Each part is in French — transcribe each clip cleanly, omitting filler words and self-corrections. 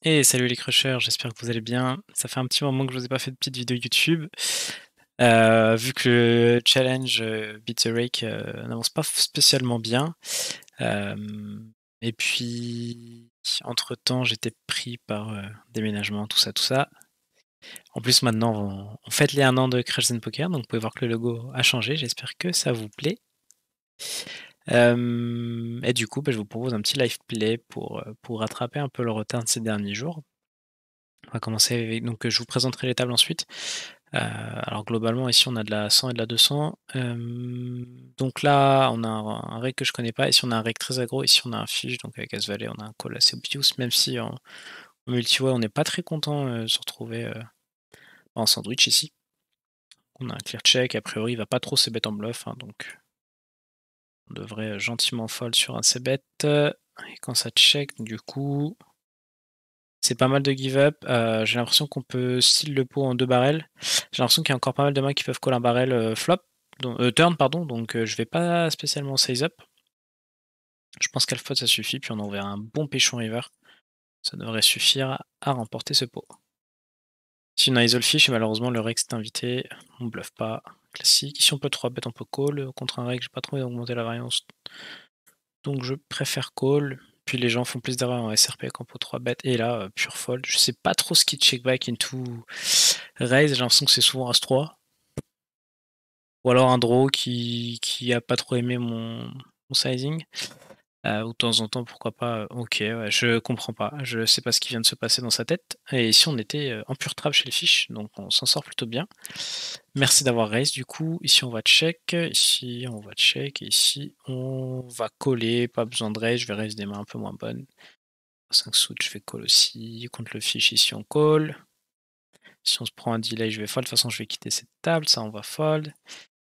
Et salut les crushers, j'espère que vous allez bien. Ça fait un petit moment que je vous ai pas fait de petite vidéo YouTube. Vu que le challenge Beat the Rake n'avance pas spécialement bien. Hem, et puis entre-temps, j'étais pris par déménagement, tout ça, tout ça. En plus, maintenant, on fête les 1 an de Crash Zen Poker, donc vous pouvez voir que le logo a changé. J'espère que ça vous plaît. Et du coup, bah, je vous propose un petit live play pour rattraper un peu le retard de ces derniers jours. On va commencer avec donc, je vous présenterai les tables ensuite. Alors globalement ici on a de la 100 et de la 200. Donc là on a un reg que je connais pas, ici on a un reg très aggro, ici on a un fiche donc avec As Valet on a un call assez obvious, même si en multi-way on n'est pas très content, de se retrouver, en sandwich ici. On a un clear check, a priori il va pas trop se bet en bluff, hein, donc on devrait gentiment fold sur un c-bet, et quand ça check du coup, c'est pas mal de give up. J'ai l'impression qu'on peut steal le pot en 2 barrels. J'ai l'impression qu'il y a encore pas mal de mains qui peuvent call un barrel, flop, turn pardon, donc je vais pas spécialement size up. Je pense qu'half pot ça suffit, puis on enverra un bon péchon river. Ça devrait suffire à remporter ce pot. Si on a isole fish et malheureusement le reg s'est invité, on bluffe pas, classique. Ici on peut 3 bet, on peut call, contre un reg j'ai pas trop envie d'augmenter la variance, donc je préfère call. Puis les gens font plus d'erreurs en SRP qu'en pot 3 bet et là, pure fold. Je sais pas trop ce qui check back into raise, j'ai l'impression que c'est souvent As-3. Ou alors un draw qui a pas trop aimé mon sizing. Ou de temps en temps, pourquoi pas, OK, ouais, je comprends pas. Je sais pas ce qui vient de se passer dans sa tête. Et ici, on était, en pure trap chez les fiches, donc on s'en sort plutôt bien. Merci d'avoir raise du coup. Ici, on va check, ici, on va check, et ici, on va coller. Pas besoin de raise, je vais raise des mains un peu moins bonnes. 5 suit, je vais call aussi. Contre le fiche, ici, on call. Si on se prend un delay, je vais fold. De toute façon, je vais quitter cette table, ça, on va fold.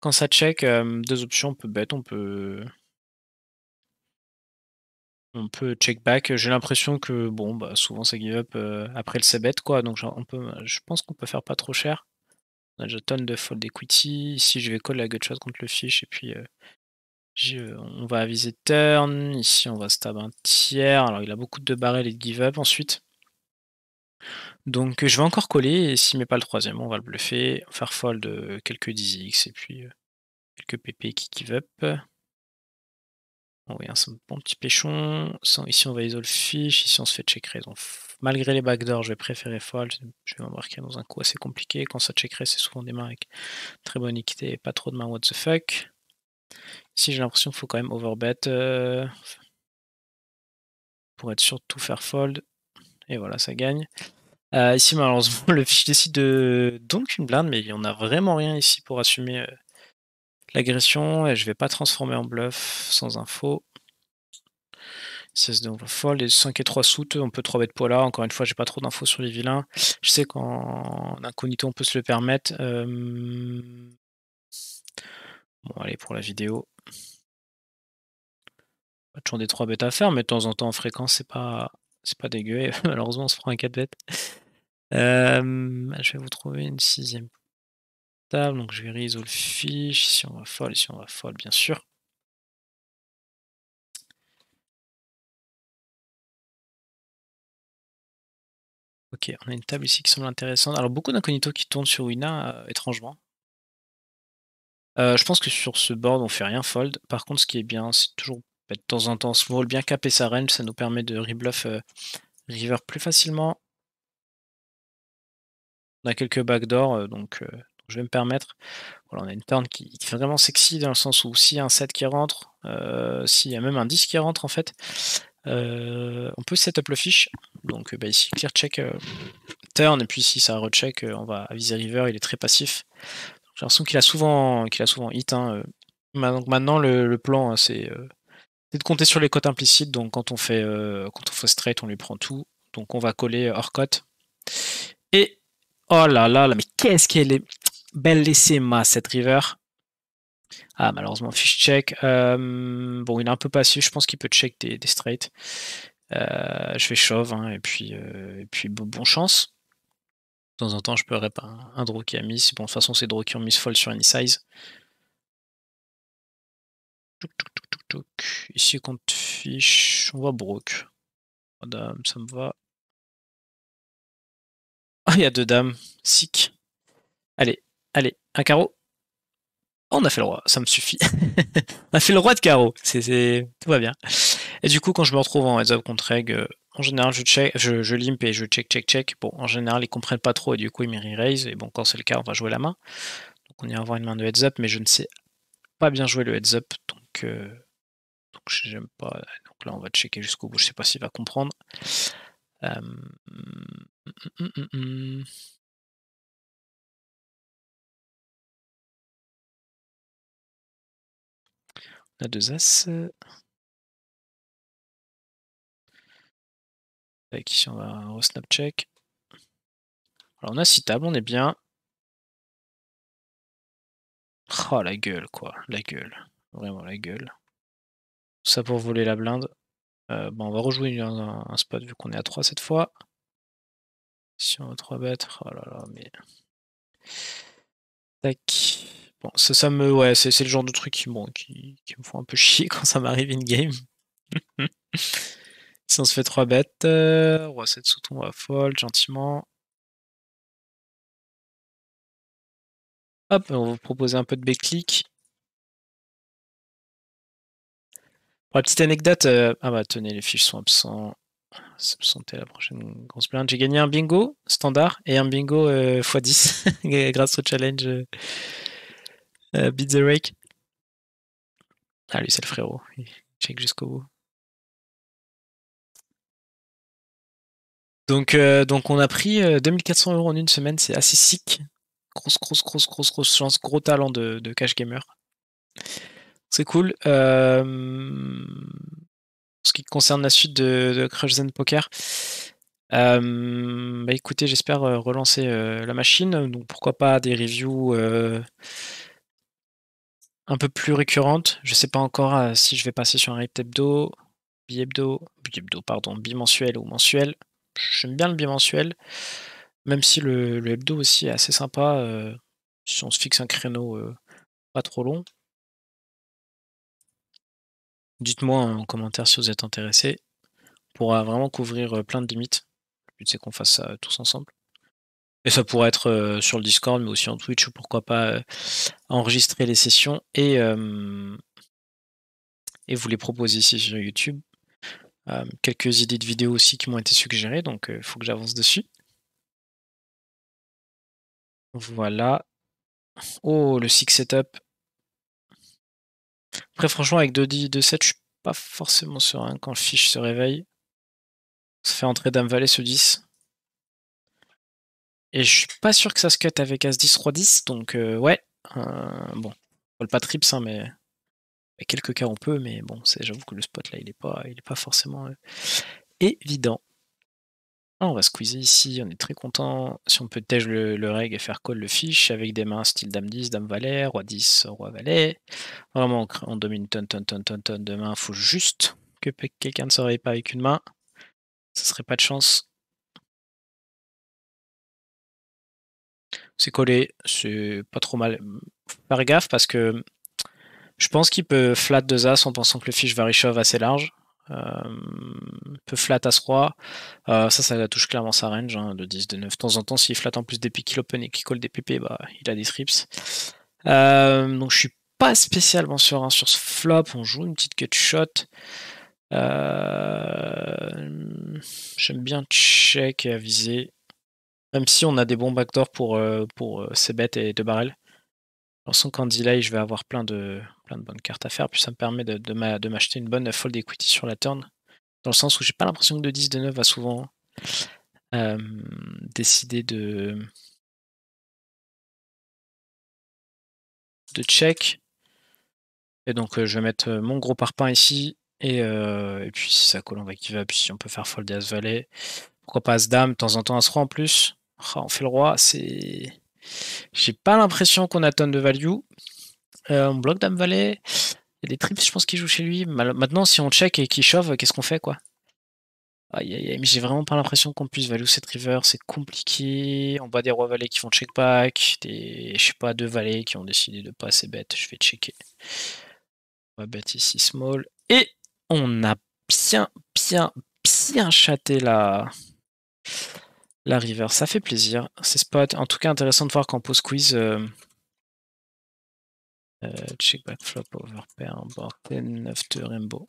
Quand ça check, 2 options, on peut bet, on peut check back. J'ai l'impression que bon, bah, souvent ça give up, après le c-bet quoi, donc genre je pense qu'on peut faire pas trop cher. On a déjà tonne de fold equity. Ici, je vais call la gut shot contre le fiche et puis, on va aviser turn. Ici, on va stab un tiers. Alors il a beaucoup de barrel et de give up ensuite. Donc je vais encore coller et s'il met pas le troisième, on va le bluffer, faire fold, quelques 10x et puis, quelques pp qui give up. Oh oui, un bon petit péchon. Ici, on va isole fiche. Ici, on se fait check raise. Malgré les backdoors, je vais préférer fold. Je vais m'embarquer dans un coup assez compliqué. Quand ça check raise, c'est souvent des mains avec très bonne équité et pas trop de mains what the fuck. Ici, j'ai l'impression qu'il faut quand même overbet pour être sûr de tout faire fold. Et voilà, ça gagne. Ici, malheureusement, le fiche décide de donc une blinde, mais on a vraiment rien ici pour assumer l'agression. Et je vais pas transformer en bluff sans info. 16-2, on va fold. Les 5 et 3 suit, on peut 3 bet poila. Encore une fois, j'ai pas trop d'infos sur les vilains. Je sais qu'en incognito, on peut se le permettre. Bon, allez, pour la vidéo. Pas toujours des 3 bêtes à faire, mais de temps en temps, en fréquence, c'est pas dégueu. Et malheureusement, on se prend un 4 bet. Je vais vous trouver une 6e table. Donc, je vais resolve fiche. Ici, on va fold. Ici, on va fold, bien sûr. Ok, on a une table ici qui semble intéressante. Alors, beaucoup d'incognito qui tournent sur Wina, étrangement. Je pense que sur ce board, on fait rien fold. Par contre, ce qui est bien, c'est toujours bah, de temps en temps small, bien caper sa range, ça nous permet de rebluff river plus facilement. On a quelques backdoors, donc je vais me permettre. Voilà, on a une turn qui fait vraiment sexy dans le sens où s'il y a un 7 qui rentre, s'il y a même un 10 qui rentre en fait, on peut setup le fiche. Donc bah, ici, clear check turn, et puis si ça recheck, on va aviser river, il est très passif. J'ai l'impression qu'il a souvent hit, hein, donc maintenant le plan, hein, c'est de compter sur les cotes implicites, donc quand on fait straight, on lui prend tout. Donc on va coller hors cote. Et oh là, mais qu'est-ce qu'elle est belle laissée ma cette river. Ah malheureusement fish check. Bon il est un peu passif, je pense qu'il peut check des straight. Je vais shove, hein, et puis bon chance. De temps en temps je peux rep un draw qui a miss. Bon de toute façon c'est draw qui ont miss fold sur any size. Ici contre fish, on va broke. Madame, ça me va. Ah, il y a 2 dames. Sick. Allez, allez, un carreau. Oh, on a fait le roi, ça me suffit. On a fait le roi de carreau. Tout va bien. Et du coup, quand je me retrouve en heads-up contre egg, en général, je limp et je check. Bon, en général, ils comprennent pas trop et du coup, ils me re-raise. Et bon, quand c'est le cas, on va jouer la main. Donc, on ira avoir une main de heads-up, mais je ne sais pas bien jouer le heads-up. Donc j'aime pas. Donc là, on va checker jusqu'au bout. Je sais pas s'il va comprendre. On a 2 as. Avec ici, on va re-snap check. Alors, on a 6 tables, on est bien. Oh, la gueule, quoi. La gueule. Vraiment, la gueule. Tout ça pour voler la blinde. Bon, on va rejouer un spot vu qu'on est à 3 cette fois. Si on a 3 bêtes. Oh là là, mais. Tac. Bon, ça me. Ouais, c'est le genre de truc qui me font un peu chier quand ça m'arrive in-game. Si on se fait 3 bêtes, roi 7 sous ton, on va fold gentiment. Hop, on va vous proposer un peu de B-click. Pour la petite anecdote, ah bah tenez, les fiches sont absents. S'absenter la prochaine grosse blinde. J'ai gagné un bingo standard et un bingo x10 grâce au challenge Beat the Rake. Ah lui c'est le frérot, il check jusqu'au bout. Donc on a pris 2400 € en une semaine, c'est assez sick. Grosse chance, gros talent de cash gamer. C'est cool. Ce qui concerne la suite de Crush Zen Poker, bah écoutez, j'espère relancer la machine. Donc pourquoi pas des reviews un peu plus récurrentes. Je sais pas encore si je vais passer sur un rythme bimensuel ou mensuel. J'aime bien le bimensuel, même si le hebdo aussi est assez sympa si on se fixe un créneau pas trop long. Dites-moi en commentaire si vous êtes intéressé. On pourra vraiment couvrir plein de limites. Le but c'est qu'on fasse ça tous ensemble. Et ça pourrait être sur le Discord, mais aussi en Twitch, ou pourquoi pas enregistrer les sessions et vous les proposer ici sur YouTube. Quelques idées de vidéos aussi qui m'ont été suggérées, donc il faut que j'avance dessus. Voilà. Oh, le 6 setup. Après, franchement, avec 2-10, 2-7, je suis pas forcément serein quand le fiche se réveille. Ça fait entrer Dame Valet ce 10. Et je suis pas sûr que ça se cut avec As-10, Roi-10, donc ouais. Bon, on vole pas trips, hein, mais avec quelques cas on peut, mais bon, j'avoue que le spot là, il est pas forcément évident. Ah, on va squeezer ici, on est très content. Si on peut tège le reg et faire call le fiche avec des mains style Dame 10, Dame Valet, Roi 10, Roi Valet. Vraiment, on domine tonne de mains. Faut juste que quelqu'un ne se réveille pas avec une main. Ça serait pas de chance. C'est collé, c'est pas trop mal. Faut faire gaffe parce que je pense qu'il peut flat 2 As en pensant que le fiche va reshove assez large. Peut flat As-Roi. Ça touche clairement sa range hein, de 10, de 9. De temps en temps, s'il flatte en plus des piques qu'il open et qu'il colle des PP, bah, il a des trips. Donc je suis pas spécialement serein sur ce flop. On joue une petite cut shot. J'aime bien check et aviser. Même si on a des bons backdoors pour ces bêtes et 2 barrels. De toute façon, quand delay, je vais avoir plein de bonnes cartes à faire. Puis ça me permet de m'acheter une bonne fold equity sur la turn. Dans le sens où j'ai pas l'impression que de 10, de 9 va souvent décider de check. Et donc je vais mettre mon gros parpaing ici. Et puis si ça colle, on va give up. Si on peut faire fold As Valet. Pourquoi pas As Dame, de temps en temps As-Roi en plus. Oh, on fait le Roi, c'est. J'ai pas l'impression qu'on a tonne de value. On bloque Dame Valet. Il y a des trips, je pense, qu'il joue chez lui. Maintenant, si on check et qu'il shove, qu'est-ce qu'on fait, quoi? Aïe aïe aïe, mais j'ai vraiment pas l'impression qu'on puisse value cette river, c'est compliqué. On voit des rois valets qui font check back, je sais pas, 2 valets qui ont décidé de pas assez bet, je vais checker. On va bet ici small. Et on a bien chaté La river, ça fait plaisir. Ces spots, en tout cas intéressant de voir qu'en post-quiz, check back flop over pair, board 10, 9 de rainbow.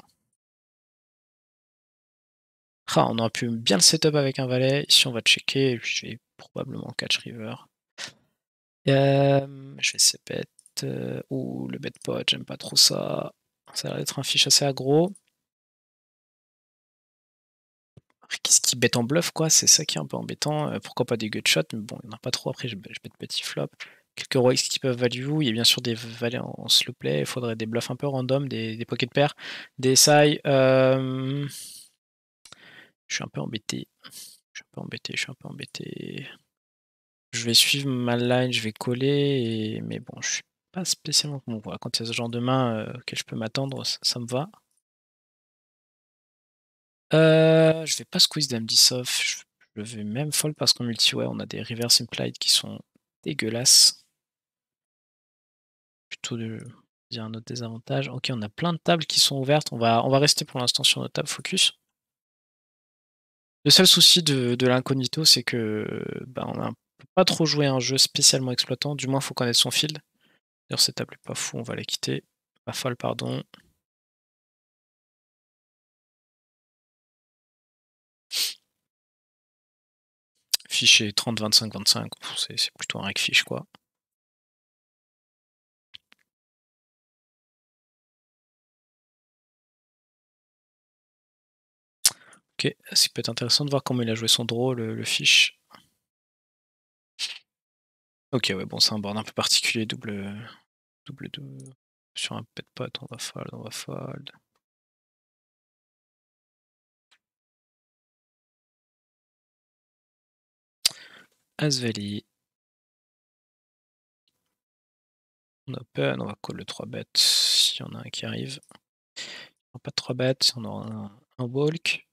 Ah, on aurait pu bien le setup avec un valet. Ici, on va checker et puis je vais probablement catch river. Je vais essayer bet. Ouh, le bet pot, j'aime pas trop ça. Ça a l'air d'être un fiche assez aggro. Qu'est-ce qui bet en bluff, quoi? C'est ça qui est un peu embêtant. Pourquoi pas des gut shots, mais bon, il n'y en a pas trop après, je bet petit flop. Quelques rois X qui peuvent value. Il y a bien sûr des valets en slow play. Il faudrait des bluffs un peu random, des pocket pairs, des SI. Je suis un peu embêté. Je suis un peu embêté. Je vais suivre ma line, je vais coller, mais bon, je suis pas spécialement bon. Voilà, quand il y a ce genre de main auquel je peux m'attendre, ça me va. Je vais pas squeeze dame 10 off. Je vais même fold parce qu'en multi, ouais, on a des reverse implied qui sont dégueulasses. Plutôt de dire un autre désavantage. Ok, on a plein de tables qui sont ouvertes. On va rester pour l'instant sur notre table focus. Le seul souci de l'incognito, c'est que bah, on peut pas trop jouer un jeu spécialement exploitant. Du moins, il faut connaître son field. D'ailleurs, cette table est pas fou, on va la quitter. Pas folle, pardon. Fichier 30, 25, 25, c'est plutôt un rec fiche quoi. Ok, ça peut être intéressant de voir comment il a joué son draw, le fiche. Ok, ouais, bon, c'est un board un peu particulier, double. Sur un pet pot, on va fold, on va fold. As-Vali. On open, on va call le 3 bet s'il y en a un qui arrive. Pas de 3 bêtes, on aura un walk.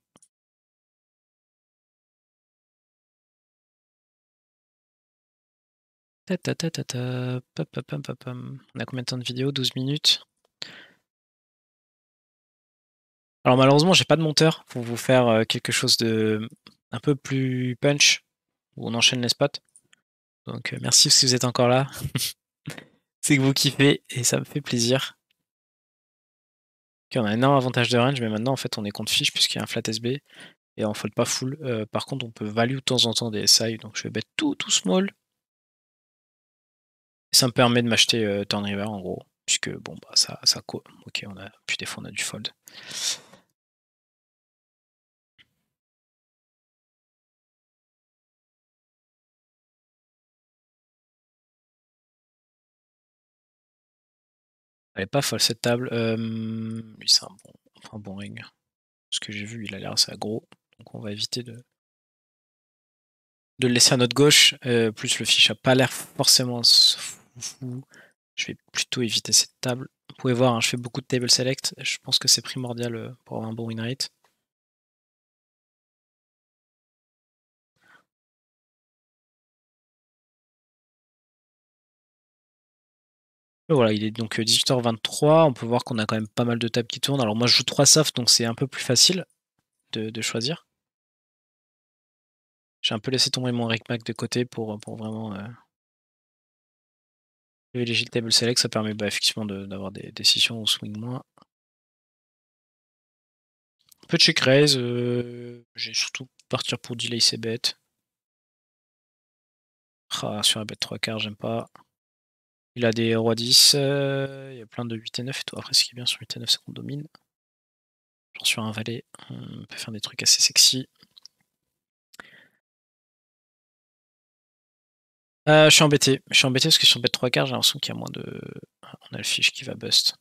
On a combien de temps de vidéo? 12 minutes. Alors malheureusement, j'ai pas de monteur pour vous faire quelque chose de un peu plus punch, où on enchaîne les spots. Donc merci si vous êtes encore là. C'est que vous kiffez et ça me fait plaisir. Ok, on a un énorme avantage de range, mais maintenant en fait on est contre fiche puisqu'il y a un flat SB et on fold pas full. Par contre on peut value de temps en temps des SI, donc je vais bet tout small. Et ça me permet de m'acheter turn river en gros, puisque bon bah ça ok, puis des fois on a du fold. Elle est pas folle cette table. Lui c'est un bon ring. Ce que j'ai vu, il a l'air assez aggro, donc on va éviter de le laisser à notre gauche. Plus le fiche a pas l'air forcément fou. Je vais plutôt éviter cette table. Vous pouvez voir, hein, je fais beaucoup de table select. Je pense que c'est primordial pour avoir un bon win rate. Voilà, il est donc 18h23. On peut voir qu'on a quand même pas mal de tables qui tournent. Alors moi je joue 3 soft, donc c'est un peu plus facile de choisir. J'ai un peu laissé tomber mon Recmac de côté pour vraiment privilégier le table select. Ça permet bah, effectivement d'avoir des décisions où on swing moins. Un peu de check raise. J'ai surtout partir pour delay ses bêtes. Ah, sur un bet 3 quarts, j'aime pas. Il a des rois 10, il y a plein de 8 et 9 et tout. Après, ce qui est bien sur 8 et 9, c'est qu'on domine. Genre sur un valet, on peut faire des trucs assez sexy. Je suis embêté. Je suis embêté parce que sur bet 3 quarts, j'ai l'impression qu'il y a moins de. On a le fiche qui va bust.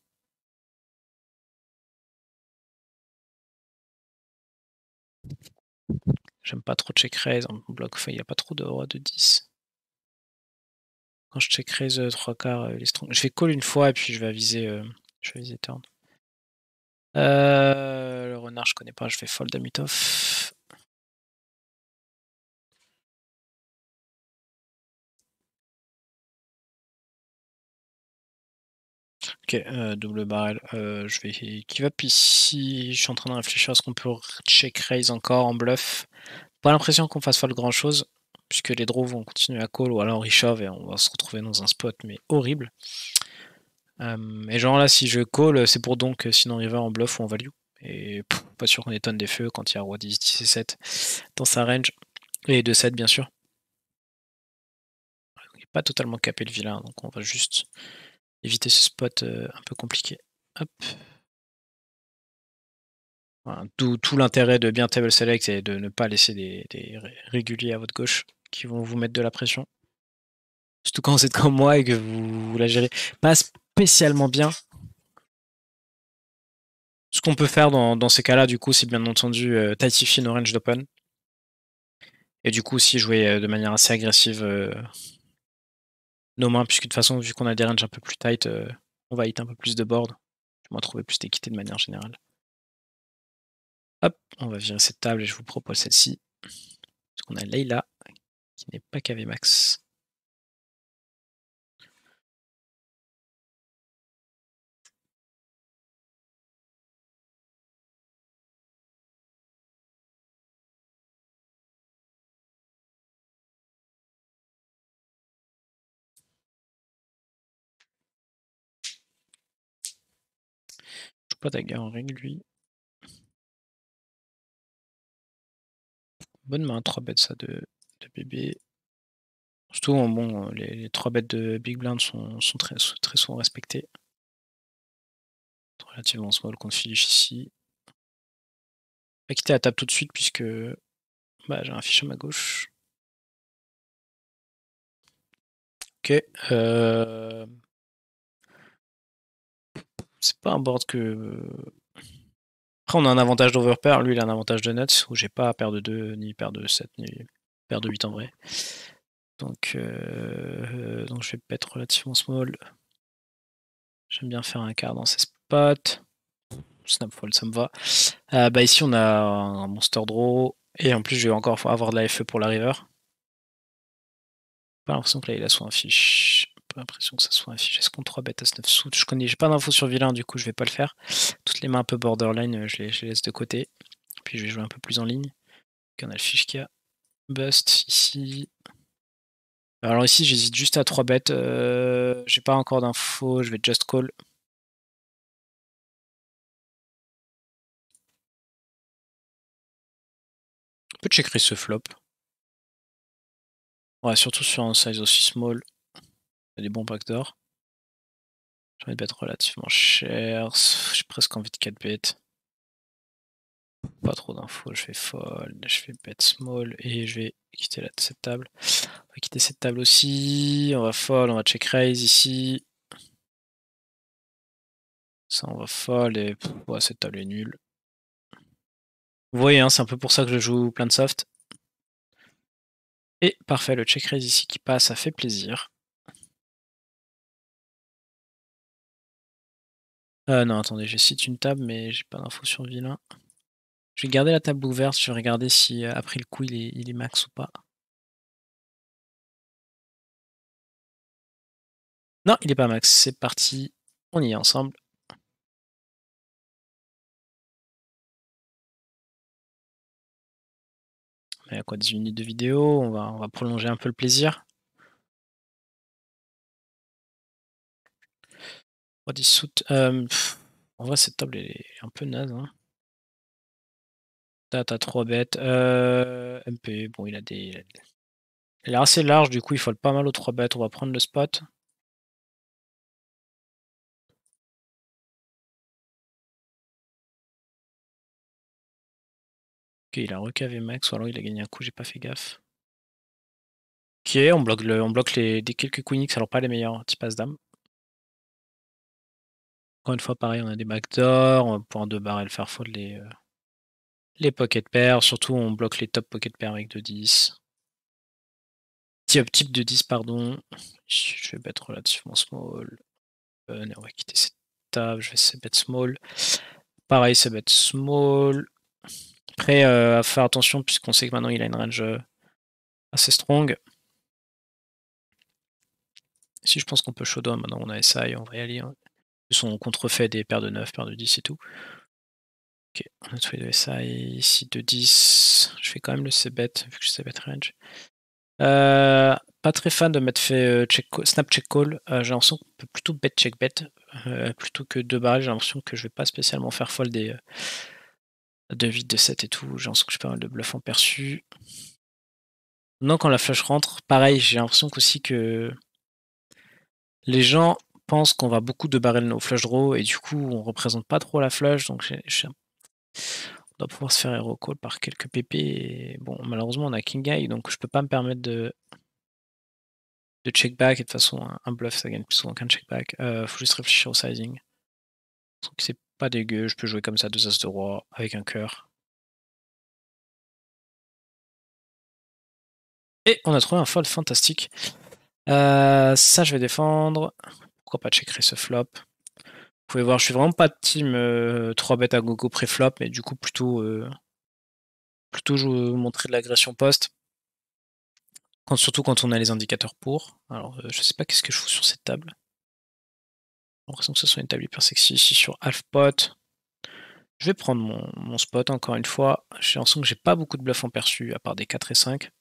J'aime pas trop check raise en bloc. Enfin, il n'y a pas trop de roi de 10. Quand je check raise 3 quarts, les strong. Je vais call une fois et puis je vais aviser turn. Le renard, je connais pas, je vais fold à mid-off. Ok, double barrel. Je vais give up ici. Je suis en train de réfléchir à ce qu'on peut check raise encore en bluff. Pas l'impression qu'on fasse fold grand chose, puisque les draws vont continuer à call ou alors ils shove et on va se retrouver dans un spot mais horrible. Et genre là si je call, c'est pour donc sinon river en bluff ou en value. Et pas sûr qu'on étonne des feux quand il y a roi 10, 10 et 7 dans sa range. Et 2-7 bien sûr. Il n'est pas totalement capé le vilain, donc on va juste éviter ce spot un peu compliqué. Hop. Voilà, tout l'intérêt de bien table select, c'est de ne pas laisser des réguliers à votre gauche qui vont vous mettre de la pression. Surtout quand vous êtes comme moi et que vous la gérez pas spécialement bien. Ce qu'on peut faire dans ces cas-là, du coup, c'est bien entendu tightifier nos ranges d'open. Et du coup aussi jouer de manière assez agressive nos mains, puisque de toute façon, vu qu'on a des ranges un peu plus tight, on va hit un peu plus de board. On va trouver plus d'équité de manière générale. Hop, on va virer cette table et je vous propose celle-ci. Parce qu'on a Leila, qui n'est pas KV max. Je joue pas dagger en règle, lui. Bonne main, 3 bêtes ça de bébé. Surtout, bon, les 3 bêtes de Big Blind sont très souvent respectées. Relativement small qu'on finish ici. Je vais quitter la table tout de suite puisque bah, j'ai un fiche à ma gauche. Ok. C'est pas un board que... Après, on a un avantage d'overpair. Lui, il a un avantage de nuts où j'ai pas paire de 2, ni paire de 7, ni paire de 8 en vrai. Donc je vais être relativement small. J'aime bien faire un quart dans ces spots. Snapfold, ça me va. Bah ici, on a un monster draw. Et en plus, je vais encore avoir de la FE pour la river. Pas l'impression que là, il a soit un fiche. Pas l'impression que ça soit un fiche. Est-ce qu'on 3 bêtes à 9 sous? J'ai pas d'infos sur vilain, du coup, je vais pas le faire. Toutes les mains un peu borderline, je les laisse de côté. Puis je vais jouer un peu plus en ligne. Donc on a le fiche qui a bust ici. Alors ici, j'hésite juste à 3 bêtes. J'ai pas encore d'infos, je vais just call. On peut check raise ce flop. Ouais, surtout sur un size aussi small. Il y a des bons backdoors. J'ai envie de bet relativement cher. J'ai presque envie de 4 bêtes. Pas trop d'infos, je vais fold, je vais bet small et je vais quitter cette table. On va quitter cette table aussi. On va fold, on va check raise ici. Ça, on va fold et ouais, cette table est nulle. Vous voyez, hein, c'est un peu pour ça que je joue plein de soft. Et parfait, le check raise ici qui passe, ça fait plaisir. Non, attendez, je cite une table, mais j'ai pas d'infos sur vilain. Je vais garder la table ouverte, je vais regarder si après le coup il est max ou pas. Non, il est pas max, c'est parti, on y est ensemble. Il y a quoi, 10 minutes de vidéo, on va prolonger un peu le plaisir. 10 août. En vrai, cette table est un peu naze. Hein. T'as 3 bêtes. MP, bon, il a des. Il est assez large, du coup, il faut pas mal aux 3 bêtes. On va prendre le spot. Ok, il a recavé max, ou alors il a gagné un coup, j'ai pas fait gaffe. Ok, on bloque des quelques queen X, alors pas les meilleurs, petit passe dame. Encore une fois, pareil, on a des backdoors, on va pouvoir 2 barrels faire fold les pocket pairs, surtout on bloque les top pocket pairs avec 2-10. Type de 10, pardon. Je vais bet relativement small. On va quitter cette table, je vais essayer de bet small. Pareil, c'est bet small. Après, à faire attention puisqu'on sait que maintenant il a une range assez strong. Ici, je pense qu'on peut showdown. Maintenant, on a SI, on va y aller. Hein. Ils sont contrefait des paires de 9, paires de 10 et tout. Ok, on a tous les deux ça et ici 2-10. Je fais quand même le c-bet vu que je c-bet range. Pas très fan de m'être fait snap check call. J'ai l'impression qu'on peut plutôt bet check bet plutôt que 2 barrels. J'ai l'impression que je vais pas spécialement faire fold des de vide de 7 et tout. J'ai l'impression que j'ai pas mal de bluff en perçu. Non, quand la flush rentre, pareil, j'ai l'impression aussi que les gens pensent qu'on va beaucoup de barrels au flush draw et du coup on représente pas trop la flush, donc on doit pouvoir se faire hero call par quelques PP et bon malheureusement on a king high donc je peux pas me permettre de check back et de toute façon un bluff ça gagne plus souvent qu'un check back. Faut juste réfléchir au sizing. Donc c'est pas dégueu, je peux jouer comme ça 2 as de roi avec un cœur. Et on a trouvé un fold fantastique. Ça je vais défendre. Pourquoi pas checkerer ce flop. Vous pouvez voir, je suis vraiment pas de team 3 bêtes à gogo pré-flop, mais du coup plutôt je veux montrer de l'agression post. Surtout quand on a les indicateurs pour. Alors je sais pas qu'est-ce que je fous sur cette table. J'ai l'impression que ce soit une table hyper sexy ici sur half pot. Je vais prendre mon spot encore une fois. J'ai l'impression que j'ai pas beaucoup de bluffs en perçu, à part des 4 et 5.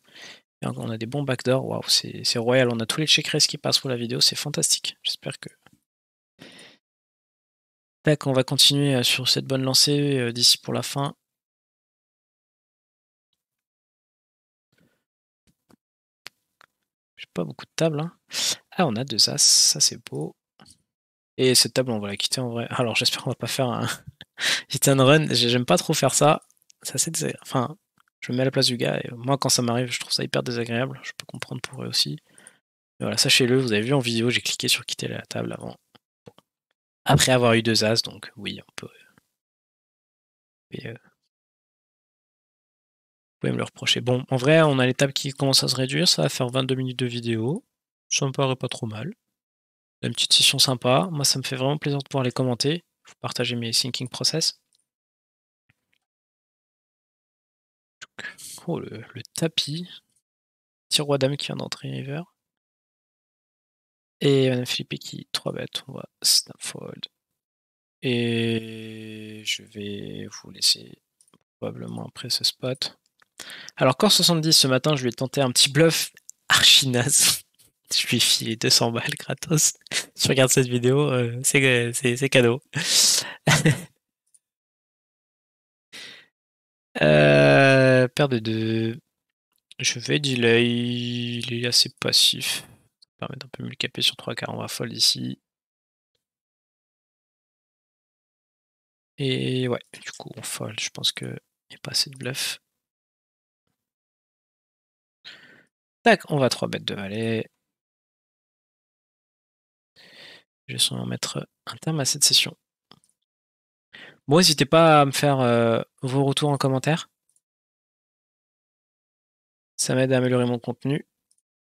Et on a des bons backdoors. Waouh, c'est royal. On a tous les check raise qui passent pour la vidéo. C'est fantastique. J'espère que. Tac, on va continuer sur cette bonne lancée d'ici pour la fin. J'ai pas beaucoup de tables. Hein. Ah, on a 2 as. Ça, c'est beau. Et cette table, on va la quitter en vrai. Alors, j'espère qu'on va pas faire un hit and run. J'aime pas trop faire ça. Enfin, je me mets à la place du gars. Et moi, quand ça m'arrive, je trouve ça hyper désagréable. Je peux comprendre pour eux aussi. Mais voilà, sachez-le, vous avez vu en vidéo, j'ai cliqué sur quitter la table avant. Bon. Après avoir eu 2 as, donc oui, on peut. Et, vous pouvez me le reprocher. Bon, en vrai, on a les tables qui commencent à se réduire. Ça va faire 22 minutes de vidéo. Ça me paraît pas trop mal. Une petite session sympa. Moi, ça me fait vraiment plaisir de pouvoir les commenter. Vous partager mes thinking process. Oh, le tapis. Petit roi dame qui vient d'entrer river. Et Madame Philippe qui 3 bêtes. On va snap fold. Et je vais vous laisser probablement après ce spot. Alors, Core 70, ce matin, je lui ai tenté un petit bluff archi naze. Je lui ai filé 200 balles gratos. Si tu regardes cette vidéo, c'est cadeau. Paire de 2. Je vais delay. Il est assez passif. Ça va permettre d'un peu mieux le caper sur 3 car on va fold ici. Et ouais, du coup, on fold. Je pense qu'il n'y a pas assez de bluff. Tac, on va 3 bêtes de valet. Je vais sûrement mettre un terme à cette session. Bon, n'hésitez pas à me faire vos retours en commentaire. Ça m'aide à améliorer mon contenu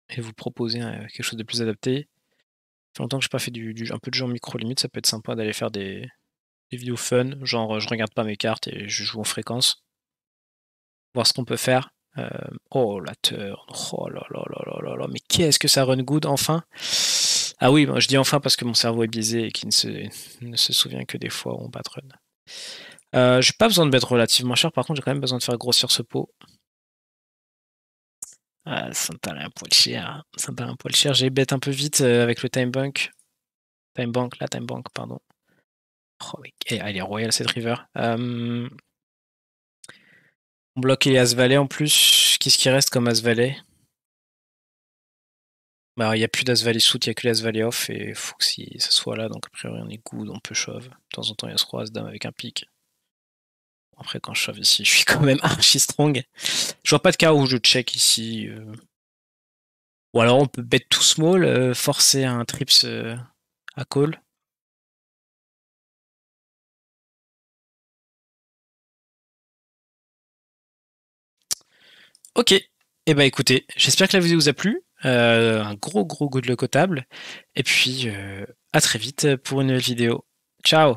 et vous proposer quelque chose de plus adapté. Ça fait longtemps que je n'ai pas fait un peu de jeu en micro-limite, ça peut être sympa d'aller faire des vidéos fun, genre je regarde pas mes cartes et je joue en fréquence. Voir ce qu'on peut faire. Oh la turn, oh là là là là là là, mais qu'est-ce que ça run good enfin. Ah oui, je dis enfin parce que mon cerveau est biaisé et qu'il ne se souvient que des fois où on bat run. J'ai pas besoin de bet relativement cher, par contre j'ai quand même besoin de faire grossir ce pot. Ça me paraît un poil cher. Ça me paraît un poil cher. J'ai bet un peu vite avec le time bank. Time bank, pardon. Oh, mais... elle est royale cette river. On bloque les as-valet en plus. Qu'est-ce qui reste comme as-valet? Bah, il n'y a plus d'as-valet soute, il n'y a que les as-valet off. Et il faut que ça soit là. Donc, a priori, on est good, on peut shove. De temps en temps, il y a ce roi as-dame avec un pic. Après, quand je shove ici, je suis quand même archi strong. Je vois pas de cas où je check ici. Ou alors, on peut bet too small, forcer un trips à call. Ok, et bah écoutez, j'espère que la vidéo vous a plu. Un gros good luck aux tables. Et puis à très vite pour une nouvelle vidéo. Ciao!